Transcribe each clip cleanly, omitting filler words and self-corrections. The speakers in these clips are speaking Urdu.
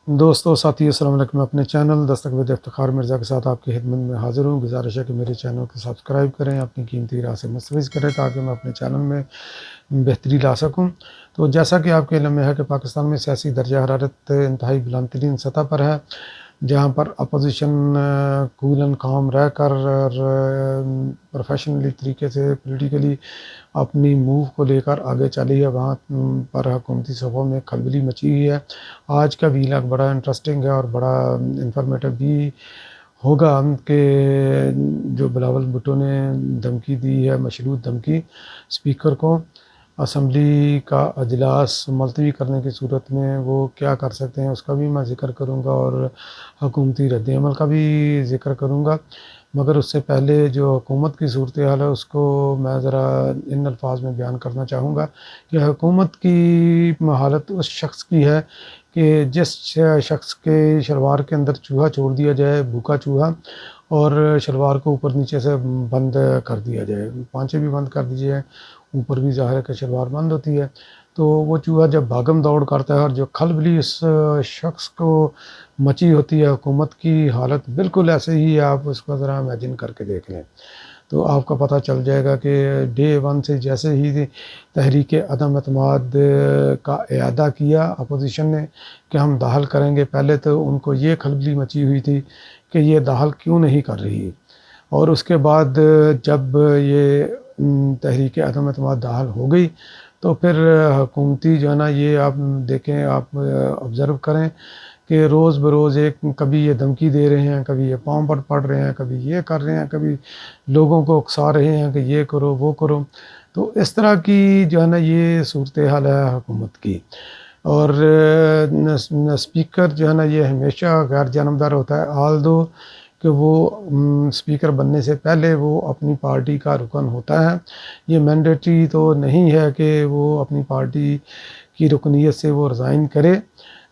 دوستو ساتھی السلام علیکم. میں اپنے چینل دستک ود افتخار مرزا کے ساتھ آپ کی خدمت میں حاضر ہوں. گزارش ہے کہ میرے چینل کو سبسکرائب کریں، اپنی قیمتی رائے سے مستفید کریں تاکہ میں اپنے چینل میں بہتری لا سکوں. تو جیسا کہ آپ کے علم میں ہے کہ پاکستان میں سیاسی درجہ حرارت انتہائی بلند ترین سطح پر ہے، جہاں پر اپوزیشن کول اینڈ کام رہ کر اور پروفیشنلی طریقے سے پولیٹیکلی اپنی موو کو لے کر آگے چلی ہے، وہاں پر حکومتی صفوں میں کھلبلی مچی ہوئی ہے. آج کا ویلاگ بڑا انٹرسٹنگ ہے اور بڑا انفارمیٹو بھی ہوگا کہ جو بلاول بھٹو نے دھمکی دی ہے، مشروط دھمکی اسپیکر کو اسمبلی کا اجلاس ملتوی کرنے کی صورت میں وہ کیا کر سکتے ہیں، اس کا بھی میں ذکر کروں گا اور حکومتی رد عمل کا بھی ذکر کروں گا. مگر اس سے پہلے جو حکومت کی صورتحال ہے اس کو میں ذرا ان الفاظ میں بیان کرنا چاہوں گا کہ حکومت کی حالت اس شخص کی ہے کہ جس شخص کے شلوار کے اندر چوہا چھوڑ دیا جائے، بھوکا چوہا، اور شلوار کو اوپر نیچے سے بند کر دیا جائے، پانچے بھی بند کر دیجیے، اوپر بھی ظاہر ہے کہ شلوار بند ہوتی ہے، تو وہ چوہا جب بھاگم دوڑ کرتا ہے اور جو کھلبلی اس شخص کو مچی ہوتی ہے، حکومت کی حالت بالکل ایسے ہی ہے. آپ اس کو ذرا امیجن کر کے دیکھ لیں تو آپ کو پتہ چل جائے گا کہ ڈے ون سے جیسے ہی تحریک عدم اعتماد کا اعادہ کیا اپوزیشن نے کہ ہم داخل کریں گے، پہلے تو ان کو یہ کھلبلی مچی ہوئی تھی کہ یہ داخل کیوں نہیں کر رہی، اور اس کے بعد جب یہ تحریک عدم اعتماد داخل ہو گئی تو پھر حکومتی جو ہے نا، یہ آپ دیکھیں، آپ آبزرو کریں کہ روز بروز ایک کبھی یہ دھمکی دے رہے ہیں، کبھی یہ پاؤں پر پڑ رہے ہیں، کبھی یہ کر رہے ہیں، کبھی لوگوں کو اکسا رہے ہیں کہ یہ کرو وہ کرو. تو اس طرح کی جو ہے نا یہ صورتحال ہے حکومت کی. اور اسپیکر جو ہے نا یہ ہمیشہ غیر جانبدار ہوتا ہے، آل دو کہ وہ اسپیکر بننے سے پہلے وہ اپنی پارٹی کا رکن ہوتا ہے. یہ مینڈیٹری تو نہیں ہے کہ وہ اپنی پارٹی کی رکنیت سے وہ ریزائن کرے،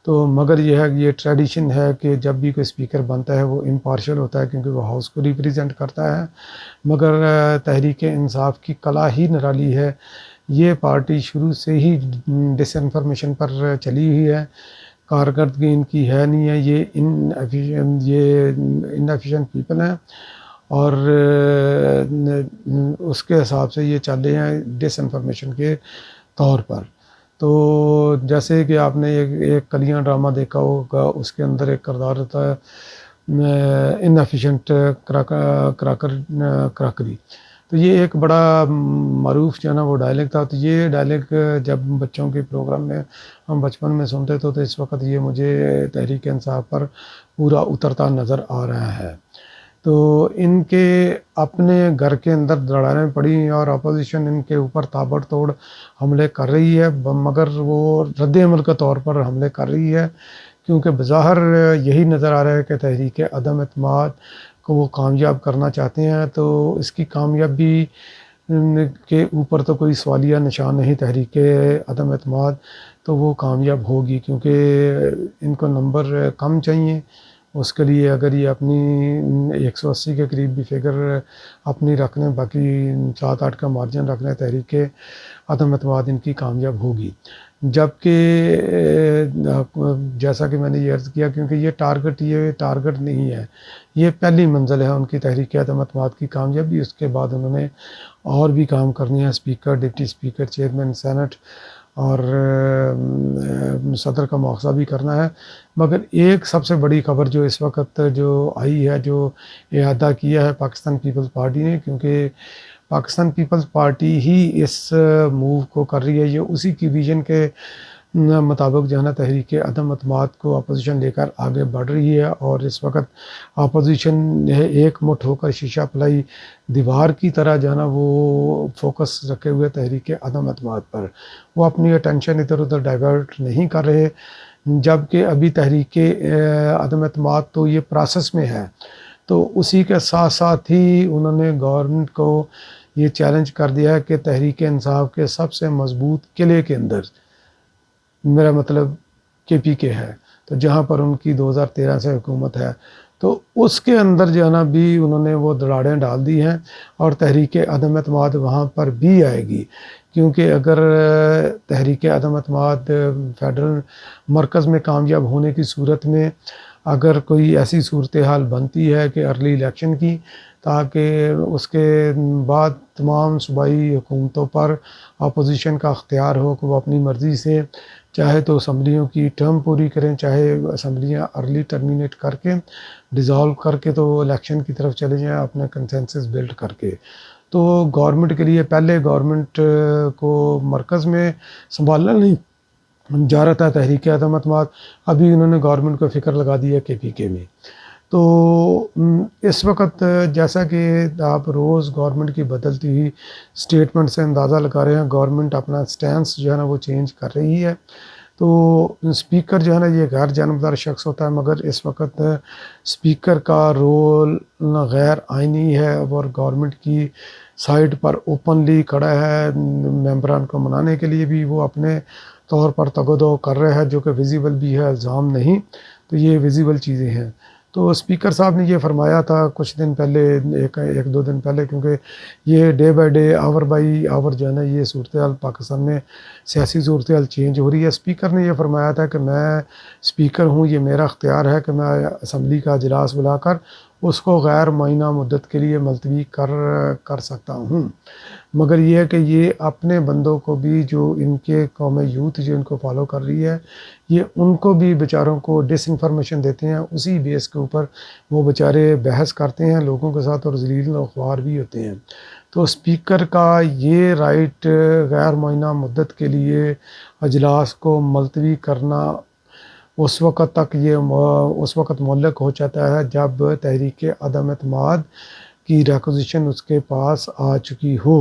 تو مگر یہ ہے، یہ ٹریڈیشن ہے کہ جب بھی کوئی اسپیکر بنتا ہے وہ امپارشل ہوتا ہے کیونکہ وہ ہاؤس کو ریپریزنٹ کرتا ہے. مگر تحریک انصاف کی کلا ہی نرالی ہے. یہ پارٹی شروع سے ہی ڈس انفارمیشن پر چلی ہوئی ہے، کارکردگی ان کی ہے نہیں ہے، یہ انفیشینٹ پیپل ہیں اور اس کے حساب سے یہ چل رہے ہیں ڈس انفارمیشن کے طور پر. تو جیسے کہ آپ نے ایک کلیاں ڈرامہ دیکھا ہوگا، اس کے اندر ایک کردار ہوتا ہے انفیشینٹ کراکری. تو یہ ایک بڑا معروف جو ہے نا وہ ڈائلیگ تھا. تو یہ ڈائلیگ جب بچوں کے پروگرام میں ہم بچپن میں سنتے تھے تو اس وقت یہ مجھے تحریک انصاف پر پورا اترتا نظر آ رہا ہے. تو ان کے اپنے گھر کے اندر لڑائیں پڑی اور اپوزیشن ان کے اوپر تابڑ توڑ حملے کر رہی ہے، مگر وہ رد عمل کے طور پر حملے کر رہی ہے کیونکہ بظاہر یہی نظر آ رہا ہے کہ تحریک عدم اعتماد کو وہ کامیاب کرنا چاہتے ہیں. تو اس کی کامیابی کے اوپر تو کوئی سوالیہ نشان نہیں. تحریک عدم اعتماد تو وہ کامیاب ہوگی کیونکہ ان کو نمبر کم چاہیے. اس کے لیے اگر یہ اپنی 180 کے قریب بھی فگر اپنی رکھ لیں، باقی 7-8 کا مارجن رکھ لیں، تحریک عدم اعتماد ان کی کامیاب ہوگی. جبکہ جیسا کہ میں نے یہ عرض کیا، کیونکہ یہ ٹارگٹ نہیں ہے، یہ پہلی منزل ہے ان کی تحریک عدم اعتماد کی کامیابی. اس کے بعد انہوں نے اور بھی کام کرنے ہیں، speaker, deputy speaker, chairman senate اور صدر کا مواخذہ بھی کرنا ہے. مگر ایک سب سے بڑی خبر جو اس وقت جو آئی ہے، جو اعادہ کیا ہے پاکستان پیپلز پارٹی نے، کیونکہ پاکستان پیپلز پارٹی ہی اس موو کو کر رہی ہے، یہ اسی کی ویژن کے مطابق جو ہے نا تحریک عدم اعتماد کو اپوزیشن لے کر آگے بڑھ رہی ہے. اور اس وقت اپوزیشن ایک مٹھ ہو کر شیشہ پلائی دیوار کی طرح جو ہے نا وہ فوکس رکھے ہوئے تحریک عدم اعتماد پر، وہ اپنی اٹینشن ادھر ادھر ڈائیورٹ نہیں کر رہے. جبکہ ابھی تحریک عدم اعتماد تو یہ پروسیس میں ہے، تو اسی کے ساتھ ساتھ ہی انہوں نے گورنمنٹ کو یہ چیلنج کر دیا ہے کہ تحریک انصاف کے سب سے مضبوط قلعے کے اندر، میرا مطلب کے پی کے ہے، تو جہاں پر ان کی 2013 سے حکومت ہے، تو اس کے اندر جو ہے نا بھی انہوں نے وہ دراڑیں ڈال دی ہیں اور تحریک عدم اعتماد وہاں پر بھی آئے گی، کیونکہ اگر تحریک عدم اعتماد فیڈرل مرکز میں کامیاب ہونے کی صورت میں اگر کوئی ایسی صورتحال بنتی ہے کہ ارلی الیکشن کی، تاکہ اس کے بعد تمام صوبائی حکومتوں پر اپوزیشن کا اختیار ہو کہ وہ اپنی مرضی سے چاہے تو اسمبلیوں کی ٹرم پوری کریں، چاہے اسمبلیاں ارلی ٹرمینیٹ کر کے ڈیزالو کر کے تو الیکشن کی طرف چلے جائیں اپنے کنسنسس بلڈ کر کے۔ تو گورنمنٹ کے لیے پہلے گورنمنٹ کو مرکز میں سنبھالنا نہیں جا رہا تھا تحریک عدم اعتماد، ابھی انہوں نے گورنمنٹ کو فکر لگا دی ہے KPK میں۔ تو اس وقت جیسا کہ آپ روز گورنمنٹ کی بدلتی ہوئی سٹیٹمنٹ سے اندازہ لگا رہے ہیں، گورنمنٹ اپنا سٹینس جو ہے نا وہ چینج کر رہی ہے۔ تو اسپیکر جو ہے نا یہ غیر جانبدار شخص ہوتا ہے، مگر اس وقت اسپیکر کا رول غیر آئینی ہے اور گورنمنٹ کی سائڈ پر اوپنلی کھڑا ہے، ممبران کو منانے کے لیے بھی وہ اپنے طور پر تگودو کر رہے ہیں، جو کہ ویزیبل بھی ہے، الزام نہیں، تو یہ ویزیبل چیزیں ہیں۔ تو اسپیکر صاحب نے یہ فرمایا تھا کچھ دن پہلے، ایک دو دن پہلے، کیونکہ یہ day by day hour by hour جو ہے نا یہ صورتحال پاکستان میں سیاسی صورتحال چینج ہو رہی ہے۔ اسپیکر نے یہ فرمایا تھا کہ میں اسپیکر ہوں، یہ میرا اختیار ہے کہ میں اسمبلی کا اجلاس بلا کر اس کو غیر معینہ مدت کے لیے ملتوی کر سکتا ہوں، مگر یہ ہے کہ یہ اپنے بندوں کو بھی، جو ان کے قوم یوتھ جو ان کو فالو کر رہی ہے، یہ ان کو بھی بیچاروں کو ڈس انفارمیشن دیتے ہیں، اسی بیس کے اوپر وہ بیچارے بحث کرتے ہیں لوگوں کے ساتھ اور ذلیل و خوار بھی ہوتے ہیں۔ تو اسپیکر کا یہ رائٹ غیر معینہ مدت کے لیے اجلاس کو ملتوی کرنا اس وقت تک اس وقت معلق ہو جاتا ہے جب تحریک عدم اعتماد کی ریکوزیشن اس کے پاس آ چکی ہو۔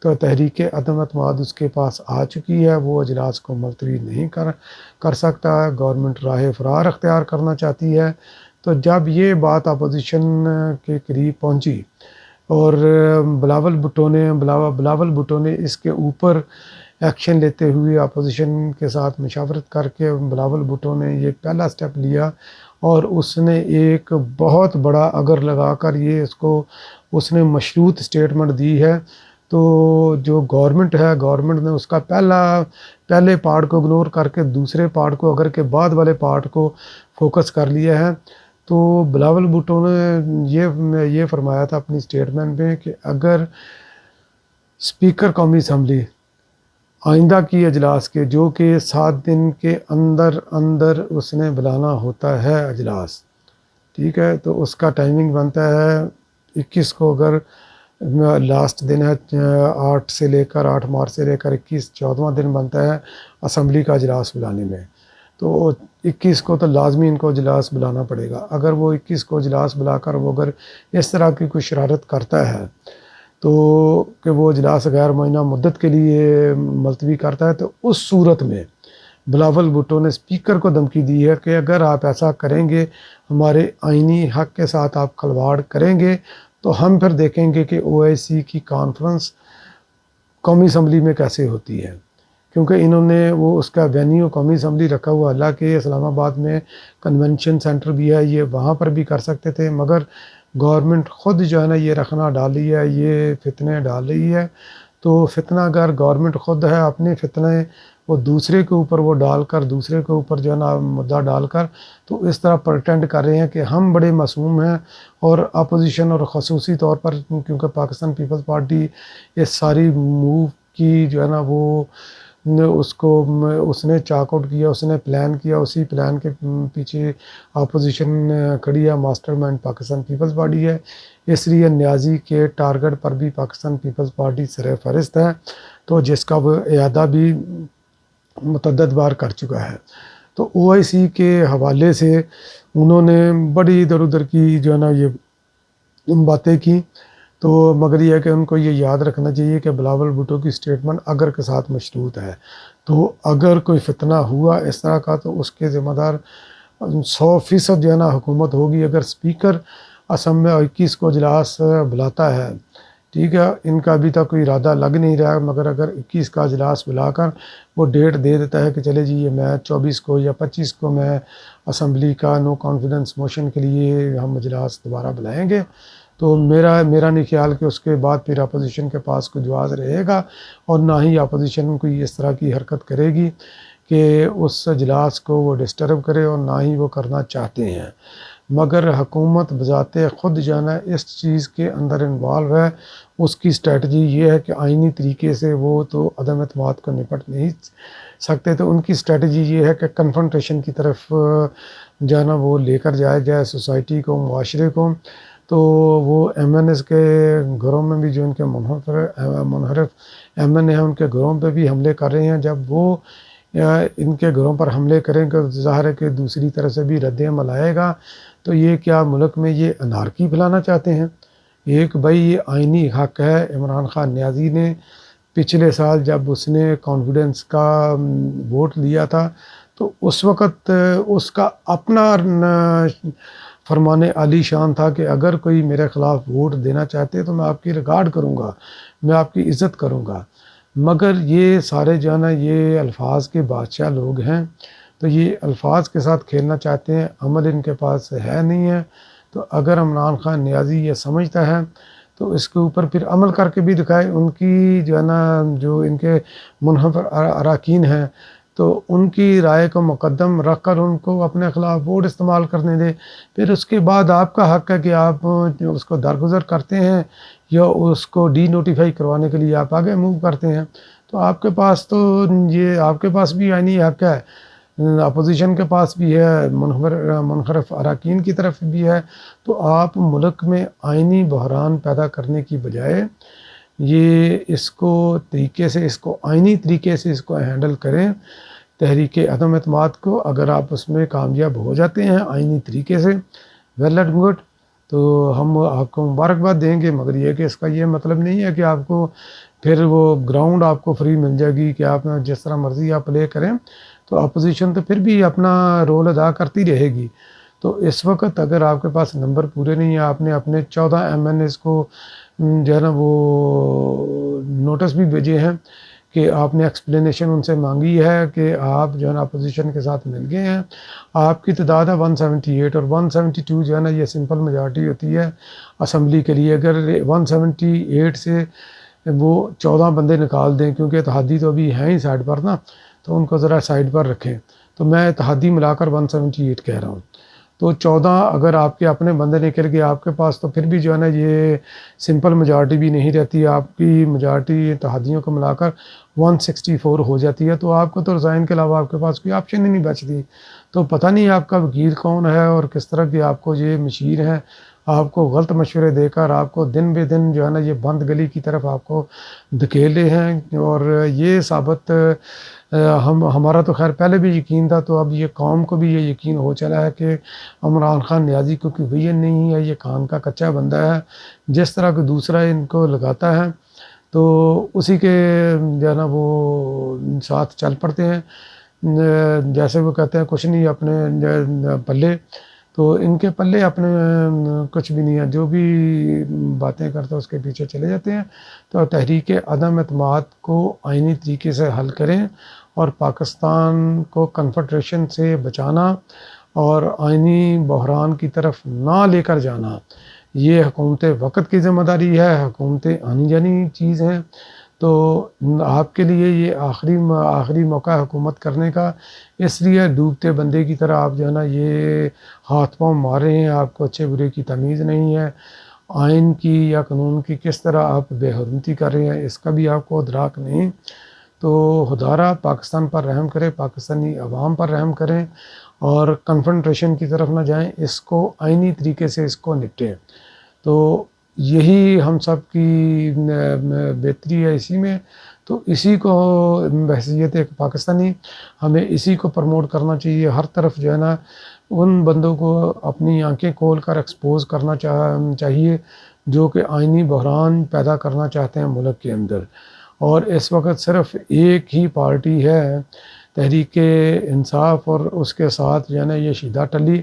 تو تحریک عدم اعتماد اس کے پاس آ چکی ہے، وہ اجلاس کو ملتوی نہیں کر سکتا ہے، گورنمنٹ راہ فرار اختیار کرنا چاہتی ہے۔ تو جب یہ بات اپوزیشن کے قریب پہنچی اور بلاول بھٹو نے اس کے اوپر ایکشن لیتے ہوئے اپوزیشن کے ساتھ مشاورت کر کے بلاول بھٹو نے یہ پہلا سٹیپ لیا اور اس نے ایک بہت بڑا اگر لگا کر اس نے مشروط سٹیٹمنٹ دی ہے۔ تو جو گورنمنٹ ہے، گورنمنٹ نے اس کا پہلے پارٹ کو اگنور کر کے دوسرے پارٹ کو، اگر کے بعد والے پارٹ کو فوکس کر لیا ہے۔ تو بلاول بھٹو نے یہ فرمایا تھا اپنی سٹیٹمنٹ میں کہ اگر اسپیکر قومی اسمبلی آئندہ کی اجلاس کے، جو کہ 7 دن کے اندر اس نے بلانا ہوتا ہے اجلاس، ٹھیک ہے، تو اس کا ٹائمنگ بنتا ہے 21 کو، اگر لاسٹ دن ہے 8 مارچ سے لے کر 21 14واں دن بنتا ہے اسمبلی کا اجلاس بلانے میں، تو 21 کو تو لازمی ان کو اجلاس بلانا پڑے گا۔ اگر وہ 21 کو اجلاس بلا کر وہ اگر اس طرح کی کوئی شرارت کرتا ہے تو کہ وہ اجلاس غیر معینہ مدت کے لیے ملتوی کرتا ہے، تو اس صورت میں بلاول بھٹو نے اسپیکر کو دھمکی دی ہے کہ اگر آپ ایسا کریں گے، ہمارے آئینی حق کے ساتھ آپ کھلواڑ کریں گے، تو ہم پھر دیکھیں گے کہ OIC کی کانفرنس قومی اسمبلی میں کیسے ہوتی ہے، کیونکہ انہوں نے وہ اس کا وینیو قومی اسمبلی رکھا ہوا، حالانکہ اسلام آباد میں کنونشن سینٹر بھی ہے، یہ وہاں پر بھی کر سکتے تھے، مگر گورنمنٹ خود جو ہے نا یہ رکھنا ڈال رہی ہے، یہ فتنے ڈال رہی ہے۔ تو فتنہ اگر گورنمنٹ خود ہے، اپنے فتنے وہ دوسرے کے اوپر وہ ڈال کر، دوسرے کے اوپر جو ہے نا مدعا ڈال کر، تو اس طرح پرٹینڈ کر رہے ہیں کہ ہم بڑے معصوم ہیں، اور اپوزیشن اور خصوصی طور پر کیونکہ پاکستان پیپلز پارٹی اس ساری موو کی جو ہے نا وہ اس نے چاک آؤٹ کیا، اس نے پلان کیا، اسی پلان کے پیچھے اپوزیشن کھڑی ہے، ماسٹر مائنڈ پاکستان پیپلز پارٹی ہے، اس لیے نیازی کے ٹارگٹ پر بھی پاکستان پیپلز پارٹی سر فہرست ہے، تو جس کا وہ اعادہ بھی متعدد بار کر چکا ہے۔ تو OIC کے حوالے سے انہوں نے بڑی ادھر ادھر کی جو ہے نا یہ باتیں کی، تو مگر یہ ہے کہ ان کو یہ یاد رکھنا چاہیے کہ بلاول بھٹو کی سٹیٹمنٹ اگر کے ساتھ مشروط ہے، تو اگر کوئی فتنہ ہوا اس طرح کا تو اس کے ذمہ دار 100% جو ہے نا حکومت ہوگی۔ اگر اسپیکر اسمبلی 21 کو اجلاس بلاتا ہے ٹھیک ہے، ان کا ابھی تک کوئی ارادہ لگ نہیں رہا، مگر اگر 21 کا اجلاس بلا کر وہ ڈیٹ دے دیتا ہے کہ چلے جی یہ میں 24 کو یا 25 کو میں اسمبلی کا نو کانفیڈنس موشن کے لیے ہم اجلاس دوبارہ بلائیں گے، تو میرا نہیں خیال کہ اس کے بعد پھر اپوزیشن کے پاس کوئی جواز رہے گا، اور نہ ہی اپوزیشن کوئی اس طرح کی حرکت کرے گی کہ اس اجلاس کو وہ ڈسٹرب کرے، اور نہ ہی وہ کرنا چاہتے ہیں۔ مگر حکومت بذات خود جو ہے نا اس چیز کے اندر انوالو ہے، اس کی اسٹریٹجی یہ ہے کہ آئینی طریقے سے وہ تو عدم اعتماد کو نپٹ نہیں سکتے، تو ان کی اسٹریٹجی یہ ہے کہ کنفرنٹریشن کی طرف جو ہے نا وہ لے کر جائے سوسائٹی کو، معاشرے کو۔ تو وہ ایم این ایز کے گھروں میں بھی جو ان کے منحرف ایم این اے ہیں ان کے گھروں پہ بھی حملے کر رہے ہیں۔ جب وہ ان کے گھروں پر حملے کریں گے، ظاہر ہے کہ دوسری طرف سے بھی رد عمل آئے گا، تو یہ کیا ملک میں یہ انارکی پھیلانا چاہتے ہیں؟ ایک بھائی یہ آئینی حق ہے۔ عمران خان نیازی نے پچھلے سال جب اس نے کانفیڈنس کا ووٹ لیا تھا، تو اس وقت اس کا اپنا فرمان عالی شان تھا کہ اگر کوئی میرے خلاف ووٹ دینا چاہتے تو میں آپ کی ریگارڈ کروں گا، میں آپ کی عزت کروں گا۔ مگر یہ سارے جو ہے نا یہ الفاظ کے بادشاہ لوگ ہیں، تو یہ الفاظ کے ساتھ کھیلنا چاہتے ہیں، عمل ان کے پاس ہے نہیں ہے۔ تو اگر عمران خان نیازی یہ سمجھتا ہے تو اس کے اوپر پھر عمل کر کے بھی دکھائے۔ ان کی جو ہے نا جو ان کے منحرف اراکین ہیں، تو ان کی رائے کو مقدم رکھ کر ان کو اپنے خلاف ووٹ استعمال کرنے دیں۔ پھر اس کے بعد آپ کا حق ہے کہ آپ اس کو درگزر کرتے ہیں یا اس کو ڈی نوٹیفائی کروانے کے لیے آپ آگے موو کرتے ہیں۔ تو آپ کے پاس تو یہ آپ کے پاس بھی آئینی حق ہے، اپوزیشن کے پاس بھی ہے، منحرف اراکین کی طرف بھی ہے۔ تو آپ ملک میں آئینی بحران پیدا کرنے کی بجائے یہ اس کو آئینی طریقے سے اس کو ہینڈل کریں، تحریک عدم اعتماد کو۔ اگر آپ اس میں کامیاب ہو جاتے ہیں آئینی طریقے سے، ویل اینڈ گڈ، تو ہم آپ کو مبارکباد دیں گے۔ مگر یہ کہ اس کا یہ مطلب نہیں ہے کہ آپ کو پھر وہ گراؤنڈ آپ کو فری مل جائے گی کہ آپ جس طرح مرضی آپ پلے کریں، تو اپوزیشن تو پھر بھی اپنا رول ادا کرتی رہے گی۔ تو اس وقت اگر آپ کے پاس نمبر پورے نہیں ہیں، آپ نے اپنے 14 ایم این ایز کو جو ہے نا وہ نوٹس بھی بھیجے ہیں کہ آپ نے ایکسپلینیشن ان سے مانگی ہے کہ آپ جو ہے نا اپوزیشن کے ساتھ مل گئے ہیں۔ آپ کی تعداد ہے 178 اور 172 جو ہے نا یہ سمپل میجارٹی ہوتی ہے اسمبلی کے لیے۔ اگر 178 سے وہ 14 بندے نکال دیں، کیونکہ اتحادی تو ابھی ہیں ہی سائڈ پر نا، تو ان کو ذرا سائڈ پر رکھیں۔ تو میں اتحادی ملا کر 178 کہہ رہا ہوں، تو 14 اگر آپ کے اپنے بندے نکل گئے آپ کے پاس، تو پھر بھی جو ہے نا یہ سمپل میجارٹی بھی نہیں رہتی، آپ کی میجارٹی اتحادیوں کو ملا کر 164 ہو جاتی ہے۔ تو آپ کو تو ریزائن کے علاوہ آپ کے پاس کوئی آپشن ہی نہیں بچتی۔ تو پتہ نہیں آپ کا وکیل کون ہے اور کس طرح کی آپ کو یہ مشیر ہیں، آپ کو غلط مشورے دے کر آپ کو دن بے دن جو ہے نا یہ بند گلی کی طرف آپ کو دھکیلے ہیں۔ اور یہ ثابت ہمارا تو خیر پہلے بھی یقین تھا، تو اب یہ قوم کو بھی یہ یقین ہو چلا ہے کہ عمران خان نیازی کو کوئی ویژن نہیں ہے، یہ کان کا کچا بندہ ہے، جس طرح کو دوسرا ان کو لگاتا ہے تو اسی کے جو ہے نا وہ ساتھ چل پڑتے ہیں۔ جیسے وہ کہتے ہیں کچھ نہیں اپنے پلے، تو ان کے پلے اپنے کچھ بھی نہیں ہے، جو بھی باتیں کرتے ہیں اس کے پیچھے چلے جاتے ہیں۔ تو تحریک عدم اعتماد کو آئینی طریقے سے حل کریں، اور پاکستان کو کنفیڈریشن سے بچانا اور آئینی بحران کی طرف نہ لے کر جانا، یہ حکومت وقت کی ذمہ داری ہے، حکومت آنی جانی چیز ہے۔ تو آپ کے لیے یہ آخری موقع ہے حکومت کرنے کا، اس لیے ڈوبتے بندے کی طرح آپ جو ہے نا یہ ہاتھ پاؤں مار رہے ہیں، آپ کو اچھے برے کی تمیز نہیں ہے، آئین کی یا قانون کی کس طرح آپ بے حرمتی کر رہے ہیں اس کا بھی آپ کو ادراک نہیں۔ تو خدارا پاکستان پر رحم کرے، پاکستانی عوام پر رحم کریں، اور کنفرنٹریشن کی طرف نہ جائیں، اس کو آئینی طریقے سے اس کو نپٹیں۔ تو یہی ہم سب کی بہتری ہے اسی میں۔ تو اسی کو بحیثیت ایک پاکستانی ہمیں اسی کو پروموٹ کرنا چاہیے، ہر طرف جو ہے نا ان بندوں کو اپنی آنکھیں کھول کر ایکسپوز کرنا چاہیے جو کہ آئینی بحران پیدا کرنا چاہتے ہیں ملک کے اندر۔ اور اس وقت صرف ایک ہی پارٹی ہے تحریک انصاف اور اس کے ساتھ جو ہے نا یہ شیدہ ٹلی،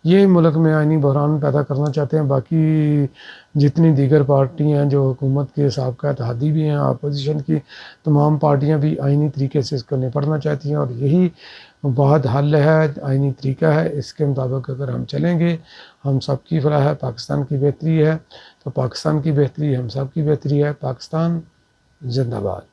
یہ ملک میں آئینی بحران پیدا کرنا چاہتے ہیں۔ باقی جتنی دیگر پارٹی ہیں جو حکومت کے سابقہ اتحادی بھی ہیں، اپوزیشن کی تمام پارٹیاں بھی آئینی طریقے سے اس کو نپٹنا چاہتی ہیں، اور یہی واحد حل ہے، آئینی طریقہ ہے۔ اس کے مطابق اگر ہم چلیں گے، ہم سب کی فلاح ہے، پاکستان کی بہتری ہے، تو پاکستان کی بہتری ہم سب کی بہتری ہے۔ پاکستان زندہ باد۔